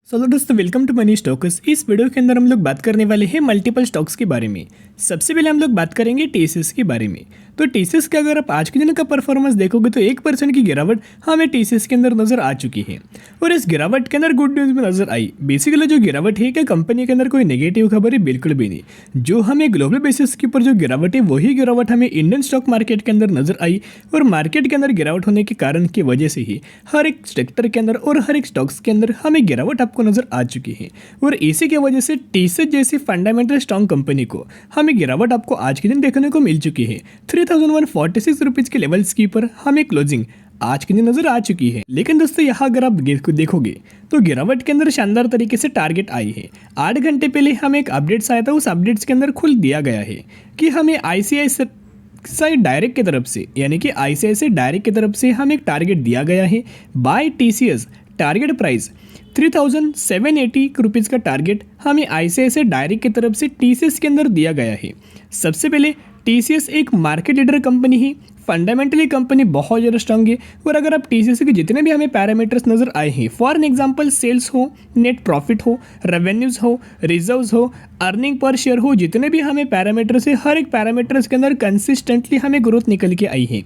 दोस्तों welcome to money stocks. इस video के अंदर हम लोग बात करने वाले हैं मल्टीपल स्टॉक्स के बारे में। सबसे पहले हम लोग बात करेंगे टीसीएस के बारे में। तो टीसीएस का अगर आप आज के दिन का परफॉर्मेंस देखोगे तो 1% की गिरावट हमें टीसीएस के अंदर नजर आ चुकी है और इस गिरावट के अंदर गुड न्यूज़ में नजर आई। बेसिकली जो गिरावट है क्या कंपनी के अंदर कोई नेगेटिव खबर है? बिल्कुल भी नहीं। जो हमें ग्लोबल बेसिस के ऊपर जो गिरावट है वही गिरावट हमें इंडियन स्टॉक मार्केट के अंदर नजर आई और मार्केट के अंदर गिरावट होने के कारण की वजह से ही हर एक सेक्टर के अंदर और हर एक स्टॉक्स के अंदर हमें गिरावट आपको नजर आ चुकी है और इसी की वजह से टीसीएस जैसी फंडामेंटल स्ट्रॉन्ग कंपनी को हमें गिरावट आपको आज के दिन देखने को मिल चुकी है। 3146 रुपीज के लेवल्स के ऊपर हमें क्लोजिंग आज के दिन नजर आ चुकी है। लेकिन दोस्तों यहाँ अगर आप देखोगे तो गिरावट के अंदर शानदार तरीके से टारगेट आई है। 8 घंटे पहले हमें एक अपडेट्स आया था, उस अपडेट्स के अंदर खुल दिया गया है कि हमें आईसीआईसीआई डायरेक्ट की तरफ से यानी कि आईसीआईसीआई डायरेक्ट की तरफ से हमें एक टारगेट दिया गया है by TCS. Target price 3780 rupees का टारगेट हमें आईसीआईसीआई डायरेक्ट की तरफ से टीसीएस के अंदर दिया गया है। सबसे पहले टीसीएस एक मार्केट लीडर कंपनी है, फंडामेंटली कंपनी बहुत ज़्यादा स्ट्रांग है और अगर आप टीसीएस के जितने भी हमें पैरामीटर्स नज़र आए हैं, फॉर एग्जांपल सेल्स हो, नेट प्रॉफिट हो, रेवेन्यूज़ हो, रिजर्व्स हो, अर्निंग पर शेयर हो, जितने भी हमें पैरामीटर्स है हर एक पैरामीटर्स के अंदर कंसिस्टेंटली हमें ग्रोथ निकल के आई है।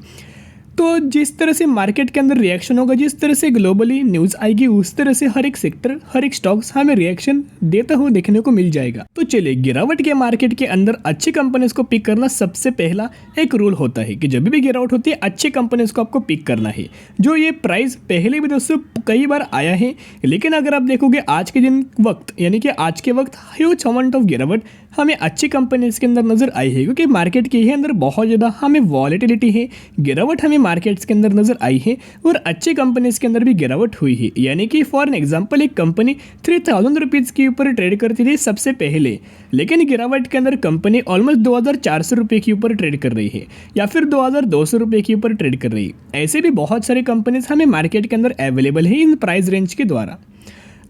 तो जिस तरह से मार्केट के अंदर रिएक्शन होगा, जिस तरह से ग्लोबली न्यूज़ आएगी, उस तरह से हर एक सेक्टर हर एक स्टॉक्स हमें रिएक्शन देता हुआ देखने को मिल जाएगा। तो चलिए, गिरावट के मार्केट के अंदर अच्छी कंपनीज को पिक करना सबसे पहला एक रूल होता है कि जब भी गिरावट होती है अच्छी कंपनीज को आपको पिक करना है। जो ये प्राइस पहले भी दोस्तों कई बार आया है, लेकिन अगर आप देखोगे आज के दिन वक्त यानी कि आज के वक्त ह्यूज अमाउंट ऑफ गिरावट हमें अच्छी कंपनीज के अंदर नजर आई है क्योंकि मार्केट के ही अंदर बहुत ज़्यादा हमें वॉलेटिलिटी है, गिरावट हमें मार्केट्स के अंदर नजर आई है और अच्छी कंपनीज के अंदर भी गिरावट हुई है। यानी कि फॉर एग्जांपल एक कंपनी 3000 रुपीज़ के ऊपर ट्रेड करती थी सबसे पहले, लेकिन गिरावट के अंदर कंपनी ऑलमोस्ट 2400 रुपये के ऊपर ट्रेड कर रही है या फिर 2200 रुपये के ऊपर ट्रेड कर रही है। ऐसे भी बहुत सारे कंपनीज हमें मार्केट के अंदर अवेलेबल है इन प्राइस रेंज के द्वारा।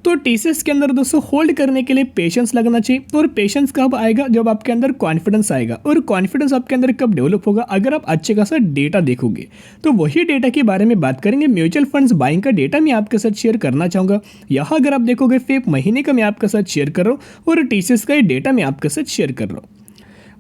तो टीसीएस के अंदर दोस्तों होल्ड करने के लिए पेशेंस लगना चाहिए और पेशेंस कब आएगा? जब आपके अंदर कॉन्फिडेंस आएगा और कॉन्फिडेंस आपके अंदर कब डेवलप होगा? अगर आप अच्छे खासा डेटा देखोगे। तो वही डेटा के बारे में बात करेंगे। म्यूचुअल फंड्स बाइंग का डेटा मैं आपके साथ शेयर करना चाहूँगा। यहाँ अगर आप देखोगे फेब महीने का मैं आपके साथ शेयर कर रहा हूँ और टीसीएस का ये डेटा मैं आपके साथ शेयर कर रहा हूँ।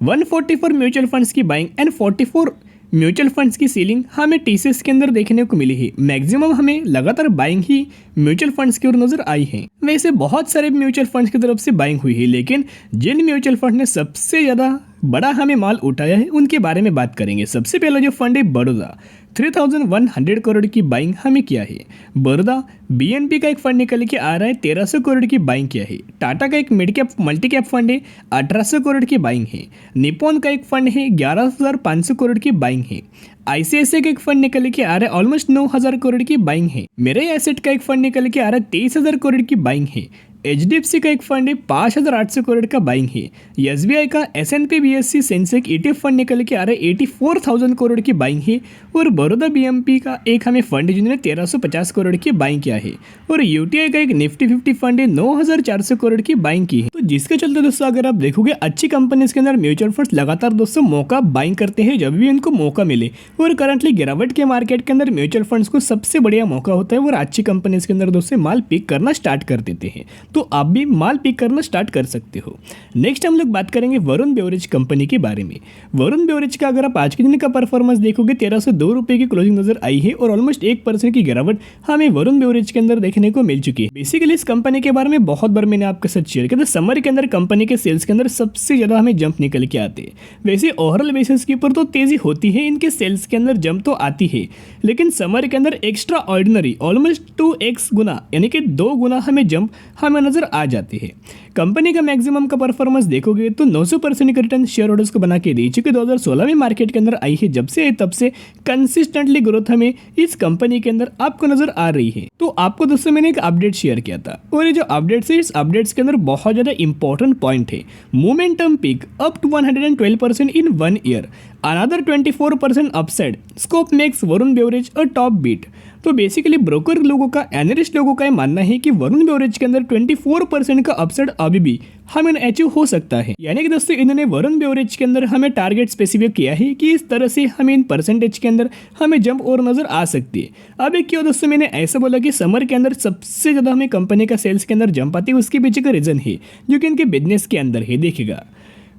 144 म्यूचुअल फंड्स की बाइंग एंड 44 म्यूचुअल फंड्स की सीलिंग हमें टीसीएस के अंदर देखने को मिली है। मैक्सिमम हमें लगातार बाइंग ही म्यूचुअल फंड्स की ओर नजर आई है। वैसे बहुत सारे म्यूचुअल फंड्स की तरफ से बाइंग हुई है, लेकिन जिन म्यूचुअल फंड ने सबसे ज़्यादा बड़ा हमें माल उठाया है उनके बारे में बात करेंगे। सबसे पहला जो फंड है बड़ौदा, 3100 करोड़ की बाइंग हमें किया है। बड़ौदा बीएनपी का एक फंड निकल के आ रहा है, 1300 करोड़ की बाइंग किया है। टाटा का एक mid cap multi cap fund है, 1800 करोड़ की बाइंग है। निप्पॉन का एक फंड है, 11500 करोड़ की बाइंग है। आईसीआईसीआई का एक फंड निकल के आ रहा है, ऑलमोस्ट 9000 करोड़ की बाइंग है। मेरे एसेट का एक फंड निकल के आ रहा है, 23000 करोड़ की बाइंग है। एचडीएफसी का एक फंड है, 5800 करोड़ का बाइंग है। एसबीआई का S&P BSc Sensex ETF fund निकल के आ रहा है, 84,000 करोड़ की बाइंग है। और बड़ौदा बीएमपी का एक हमें फंड है जिन्होंने 1350 करोड़ की बाइंग किया है। और यूटीआई का एक निफ्टी 50 फंड है, 9400 करोड़ की बाइंग की है। तो जिसके चलते दोस्तों अगर आप देखोगे अच्छी कंपनीज के अंदर म्यूचुअल फंड्स लगातार दोस्तों मौका बाइंग करते हैं जब भी उनको मौका मिले। और करंटली गिरावट के मार्केट के अंदर म्यूचुअल फंड्स को सबसे बढ़िया मौका होता है और अच्छी कंपनीज के अंदर दोस्तों माल पिक करना स्टार्ट कर देते हैं। तो आप भी माल पिक करना स्टार्ट कर सकते हो। नेक्स्ट हम लोग बात करेंगे वरुण बेवरेज कंपनी के बारे में। वरुण बेवरेज का अगर आप आज के दिन का परफॉर्मेंस देखोगे 1302 रुपये की क्लोजिंग नजर आई है और ऑलमोस्ट 1% की गिरावट हमें वरुण बेवरेज के अंदर देखने को मिल चुकी है। बेसिकली इस कंपनी के बारे में बहुत बार मैंने आपके साथ शेयर किया था। समर के अंदर कंपनी के सेल्स के अंदर सबसे ज्यादा हमें जंप निकल के आते हैं। वैसे ओवरऑल बेसिस के ऊपर तो तेजी होती है, इनके सेल्स के अंदर जंप तो आती है, लेकिन समर के अंदर एक्स्ट्रा ऑर्डिनरी ऑलमोस्ट 2x गुना यानी कि 2 गुना हमें जंप हमें नजर आ जाती है। कंपनी का मैक्सिमम का परफॉर्मेंस देखोगे तो 900% का रिटर्न शेयर होल्डर्स को बना के दी चुकी 2016 में मार्केट के अंदर आई है। जब से तब से कंसिस्टेंटली ग्रोथ हमें इस कंपनी के अंदर आपको नजर आ रही है। तो आपको दोस्तों मैंने एक अपडेट शेयर किया था और ये जो अपडेट्स है इस अपडेट्स के अंदर बहुत ज़्यादा इंपॉर्टेंट पॉइंट है। Momentum pick up to 112% in 1 year. Another 24% upside scope makes Varun beverage a top bet. तो बेसिकली ब्रोकर लोगों का, एनालिस्ट लोगों का ये मानना है कि वरुण बेवरेज के अंदर 24% का अपसाइड अभी भी हमें अचीव हो सकता है। यानी कि दोस्तों इन्होंने वरुण बेवरेज के अंदर हमें टारगेट स्पेसिफिक किया है कि इस तरह से हमें इन परसेंटेज के अंदर हमें जंप और नजर आ सकती है। अब एक क्यों दोस्तों मैंने ऐसा बोला कि समर के अंदर सबसे ज़्यादा हमें कंपनी का सेल्स के अंदर जंप आती है, उसके पीछे का रीज़न है जो कि इनके बिजनेस के अंदर है। देखिएगा,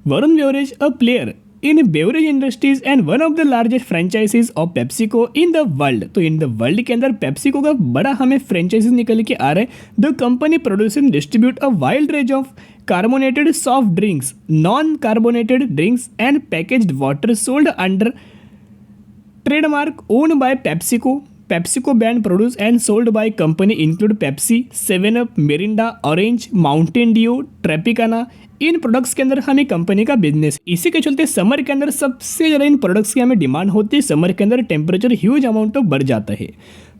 Varun beverage a player in beverage industries and one of the largest franchises of PepsiCo in the world. तो इन द वर्ल्ड के अंदर पेप्सिको का बड़ा हमें फ्रेंचाइजीज निकल के आ रहा है। The company produce and distribute a wild range of carbonated soft drinks, non carbonated drinks and packaged water sold under trademark owned by PepsiCo. PepsiCo brand produce and sold by company include Pepsi, 7 up, Mirinda, orange, Mountain Dew, Tropicana. इन products के अंदर हमें company का business, इसी के चलते summer के अंदर सबसे ज़्यादा इन प्रोडक्ट्स की हमें डिमांड होती है। समर के अंदर टेम्परेचर ह्यूज अमाउंट ऑफ बढ़ जाता है,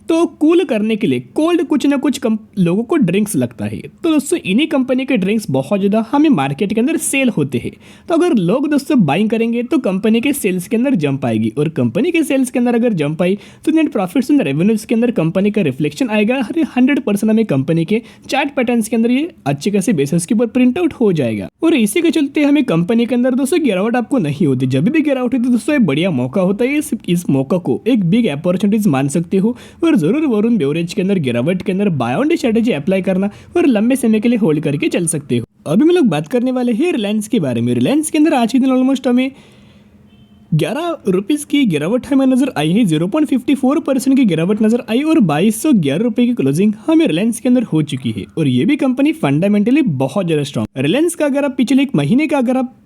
तो कूल करने के लिए कोल्ड कुछ ना कुछ लोगों को ड्रिंक्स लगता है। तो दोस्तों इन्हीं कंपनी के ड्रिंक्स बहुत ज़्यादा हमें मार्केट के अंदर सेल होते हैं। तो अगर लोग दोस्तों बाइंग करेंगे तो कंपनी के सेल्स के अंदर जंप आएगी, और कंपनी के सेल्स के अंदर अगर जंप आई तो नेट प्रॉफिट्स एंड रेवेन्यूज के अंदर कंपनी का रिफ्लेक्शन आएगा। 100% हमें कंपनी के चार्ट पैटर्न्स के अंदर ये अच्छे खासे बेसिस के ऊपर प्रिंट आउट हो जाएगा। और इसी के चलते हमें कंपनी के अंदर दोस्तों गिरावट आपको नहीं होती। जब भी गिरावट होती है दोस्तों एक बढ़िया मौका होता है, इस मौका को एक बिग अपॉर्चुनिटीज मान सकते हो। और जरूर वरुण बेवरेज के अंदर गिरावट के अंदर बाय ऑन स्ट्रेटेजी अप्लाई करना और लंबे समय के लिए होल्ड करके चल सकते हो। अभी हम लोग बात करने वाले हैं रिलायंस के बारे में। रिलायंस के अंदर आज के दिन ऑलमोस्ट हमें 11 रुपीज़ की गिरावट हमें नजर आई है, 0.54% की गिरावट नजर आई, और 2211 रुपये की क्लोजिंग हमें रिलायंस के अंदर हो चुकी है। और ये भी कंपनी फंडामेंटली बहुत ज़्यादा स्ट्रॉन्ग। रिलायंस का अगर आप पिछले एक महीने का अगर आप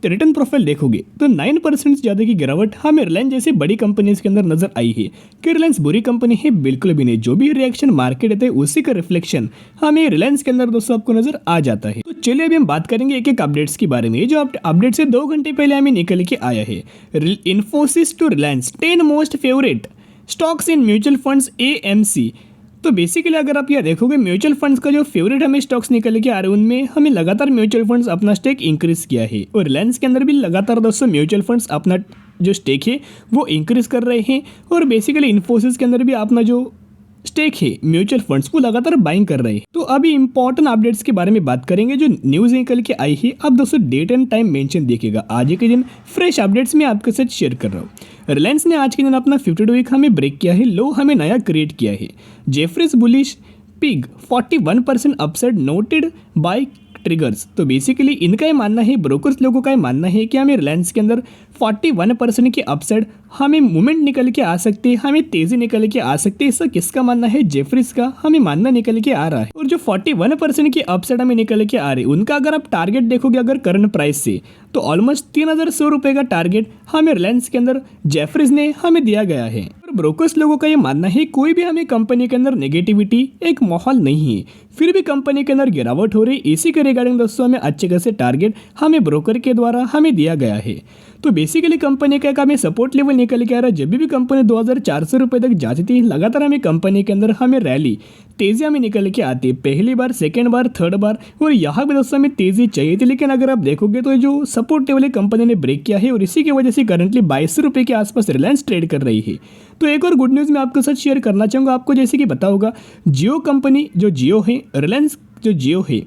रिटर्न प्रोफाइल देखोगे तो 9% से ज़्यादा की गिरावट हमें रिलायंस जैसे बड़ी कंपनीज के अंदर नजर आई है। कि रिलायंस बुरी कंपनी है बिल्कुल भी नहीं, जो भी रिएक्शन मार्केट है उसी का रिफ्लेक्शन हमें रिलायंस के अंदर दोस्तों आपको नजर आ जाता है। तो चलिए अभी हम बात करेंगे एक एक अपडेट्स के बारे में, जो अपडेट से 2 घंटे पहले हमें निकल के आया है। Infosys to Reliance 10 most favourite stocks in mutual funds AMC। तो बेसिकली अगर आप यह देखोगे म्यूचुअल फंड्स का जो फेवरेट हमें स्टॉक्स निकल के आ रहे हैं उनमें हमें लगातार म्यूचुअल फंड्स अपना स्टेक इंक्रीज किया है। और रिलायंस के अंदर भी लगातार दोस्तों म्यूचुअल फंड्स अपना जो स्टेक है वो इंक्रीज कर रहे हैं। और बेसिकली इन्फोसिस के अंदर भी अपना जो स्टेक है म्यूचुअल फंड्स को लगातार बाइंग कर रहे हैं। तो अभी इंपॉर्टेंट अपडेट्स के बारे में बात करेंगे जो न्यूज़ निकल के आई है। अब दोस्तों डेट एंड टाइम मेंशन देखिएगा, आज के दिन फ्रेश अपडेट्स में आपके साथ शेयर कर रहा हूँ। रिलायंस ने आज के दिन अपना 52 वीक हमें ब्रेक किया है, लो हमें नया क्रिएट किया है। Jefferies bullish pig 41% upside noted bye triggers. तो बेसिकली इनका ये मानना है, ब्रोकर्स लोगों का ये मानना है कि हमें रिलायंस के अंदर 41% की अपसाइड हमें मूवमेंट निकल के आ सकती है, हमें तेजी निकल के आ सकती है। इसका किसका मानना है? जेफरीज का हमें मानना निकल के आ रहा है। और जो 41% की अपसाइड हमें निकल के आ रही है उनका अगर आप टारगेट देखोगे अगर करंट प्राइस से तो ऑलमोस्ट 3100 रुपये का टारगेट हमें रिलायंस के अंदर जेफरीज ने हमें दिया गया है। ब्रोकर्स लोगों का ये मानना है कोई भी हमें कंपनी के अंदर नेगेटिविटी एक माहौल नहीं है, फिर भी कंपनी के अंदर गिरावट हो रही। इसी के रिगार्डिंग दोस्तों हमें अच्छे खासे टारगेट हमें ब्रोकर के द्वारा हमें दिया गया है। तो बेसिकली कंपनी का हमें सपोर्ट लेवल निकल के आ रहा है। जब भी कंपनी 2400 रुपये तक जाती थी लगातार हमें कंपनी के अंदर हमें रैली तेजी हमें निकल के आती है, पहली बार, सेकेंड बार, थर्ड बार, और यहाँ भी दोस्तों हमें तेजी चाहिए थी। लेकिन अगर आप देखोगे तो जो सपोर्ट लेवल कंपनी ने ब्रेक किया है और इसी की वजह से करंटली 2200 रुपये के आसपास रिलायंस ट्रेड कर रही है। तो एक और गुड न्यूज़ मैं आपके साथ शेयर करना चाहूँगा आपको, जैसे कि पता होगा जियो कंपनी जो जियो है, रिलायंस जो जियो है,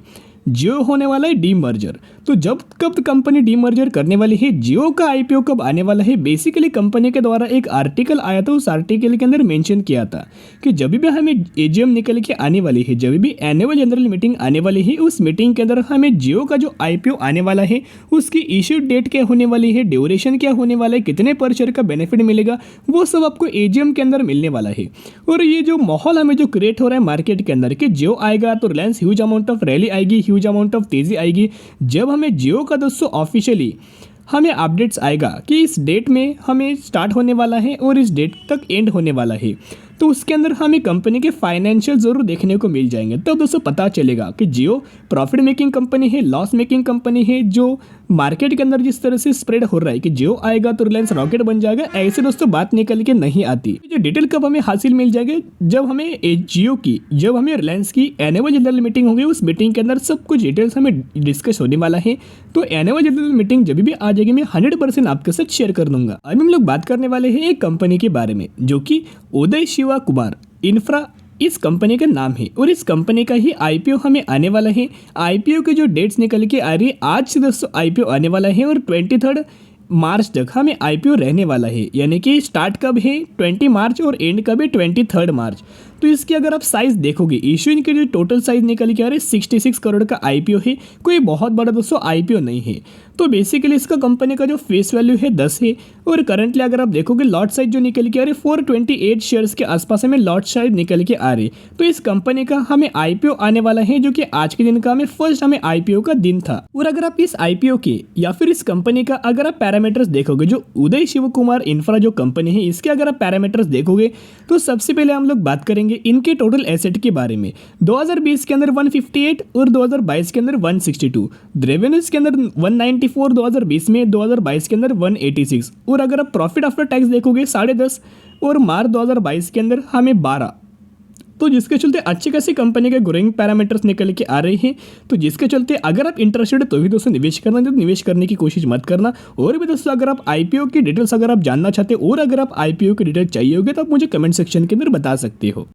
जियो होने वाला है डीमर्जर। तो जब कब कंपनी डीमर्जर करने वाली है, जियो का आईपीओ कब आने वाला है, बेसिकली कंपनी के द्वारा एक आर्टिकल आया था। उस आर्टिकल के अंदर मेंशन किया था कि जब भी हमें एजीएम निकल के आने वाली है, जब भी एनुअल जनरल मीटिंग आने वाली है, उस मीटिंग के अंदर हमें जियो का जो आईपीओ आने वाला है उसकी इश्यू डेट क्या होने वाली है, ड्यूरेशन क्या होने वाला है, कितने पर शेयर का बेनिफिट मिलेगा, वो सब आपको एजीएम के अंदर मिलने वाला है। और ये जो माहौल हमें जो क्रिएट हो रहा है मार्केट के अंदर कि जियो आएगा तो Reliance huge amount of rally आएगी, ह्यूज अमाउंट ऑफ तेजी आएगी। जब हमें जियो का दोस्तों ऑफिशियली हमें अपडेट्स आएगा कि इस डेट में हमें स्टार्ट होने वाला है और इस डेट तक एंड होने वाला है, तो उसके अंदर हमें कंपनी के फाइनेंशियल जरूर देखने को मिल जाएंगे। तब दोस्तों पता चलेगा कि जियो प्रॉफिट मेकिंग कंपनी है, लॉस मेकिंग कंपनी है। जो मार्केट के अंदर जिस तरह से स्प्रेड हो रहा है कि जियो आएगा तो रिलायंस रॉकेट बन जाएगा, ऐसे दोस्तों बात निकल के नहीं आती। जो डिटेल कब हमें हासिल मिल जाएगी, जब हमें जियो की, जब हमें रिलायंस की एनुअल जनरल मीटिंग होगी, उस मीटिंग के अंदर सब कुछ डिटेल्स हमें डिस्कस होने वाला है। तो एनुअल जनरल मीटिंग जब भी आ जाएगी मैं 100% आपके साथ शेयर कर दूंगा। अभी हम लोग बात करने वाले हैं एक कंपनी के बारे में जो कि उदय शिवा कुमार इंफ्रा इस कंपनी का नाम है, और इस कंपनी का ही आईपीओ हमें आने वाला है। आईपीओ के जो डेट्स निकल के आ रही है, आज से दोस्तों आईपीओ आने वाला है और 23 मार्च तक हमें आईपीओ रहने वाला है। यानी कि स्टार्ट कब है 20 मार्च और एंड कब है 23 मार्च। तो इसकी अगर आप साइज देखोगे, इश्यू इनके जो टोटल साइज निकल के आ रहे 66 करोड़ का आईपीओ है, कोई बहुत बड़ा दोस्तों आईपीओ नहीं है। तो बेसिकली इसका कंपनी का जो फेस वैल्यू है 10 है, और करंटली अगर आप देखोगे लॉट साइज जो निकल के आ रही 428 शेयर्स के आसपास हमें लॉट साइज निकल के आ रही। तो इस कंपनी का हमें आईपीओ आने वाला है, जो कि आज के दिन का हमें फर्स्ट हमें आईपीओ का दिन था। और अगर आप इस आईपीओ के या फिर इस कंपनी का अगर आप पैरामीटर्स देखोगे, जो उदय शिव कुमार इंफ्रा जो कंपनी है इसके अगर आप पैरामीटर्स देखोगे, तो सबसे पहले हम लोग बात करेंगे इनके टोटल एसेट के बारे में। 2020 के अंदर 158 और 2022 के अंदर 162, रेवेन्यूज के अंदर 194 2020 में, 2022 के अंदर 186। और अगर आप प्रॉफिट आफ्टर टैक्स देखोगे 10.5 और मार्च 2022 के अंदर हमें 12। तो जिसके चलते अच्छी खासी कंपनी के ग्रोइंग पैरामीटर्स निकल के आ रहे हैं। तो जिसके चलते अगर आप इंटरेस्टेड तो भी दोस्तों निवेश करना, तो निवेश करने की कोशिश मत करना। और भी दोस्तों अगर आप आईपीओ की डिटेल्स अगर आप जानना चाहते हो और अगर आप आईपीओ की डिटेल चाहिए होगी तो आप मुझे कमेंट सेक्शन के अंदर बता सकते हो।